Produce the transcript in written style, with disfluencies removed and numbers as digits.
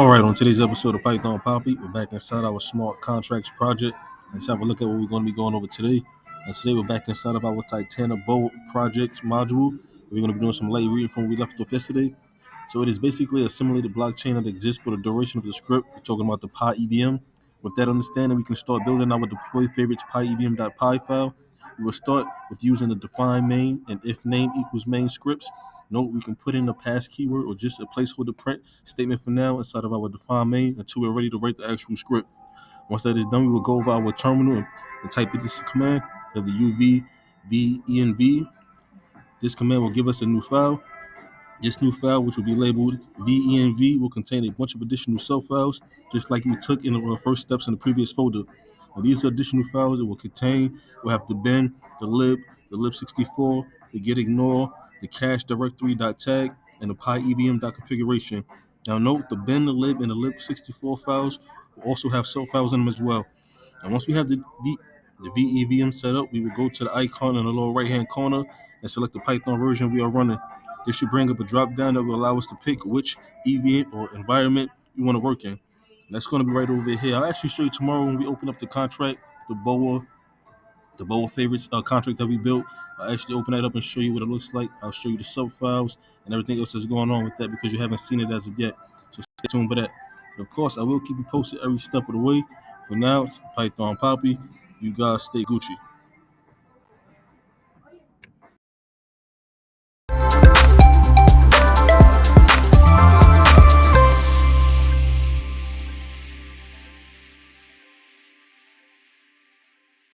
All right, on today's episode of Python Papi, we're back inside our smart contracts project. Let's have a look at what we're going to be going over today. And today we're back inside of our Titanoboa projects module. We're going to be doing some light reading from where we left off yesterday. So it is basically a simulated blockchain that exists for the duration of the script. We're talking about the PyEVM. With that understanding, we can start building our deploy favorites pyevm.py file. We will start with using the define main and if name equals main scripts. Note we can put in a pass keyword or just a placeholder print statement for now inside of our define main until we're ready to write the actual script. Once that is done, we will go over our terminal and type in this command of the UVVENV. This command will give us a new file. This new file, which will be labeled VENV, will contain a bunch of additional subfiles, just like we took in the first steps in the previous folder. Now, these additional files it will contain will have the bin, the lib64, the get ignore, the cache directory.tag, and the pyevm.configuration. Now note the bin, the lib, and the lib64 files will also have subfiles in them as well. And once we have the VEVM set up, we will go to the icon in the lower right-hand corner and select the Python version we are running. This should bring up a drop-down that will allow us to pick which EVM or environment we want to work in. And that's going to be right over here. I'll actually show you tomorrow when we open up the contract, the BOA favorites contract that we built. I'll actually open that up and show you what it looks like. I'll show you the sub files and everything else that's going on with that because you haven't seen it as of yet. So stay tuned for that. But of course, I will keep you posted every step of the way. For now, it's Python Papi. You guys stay Gucci.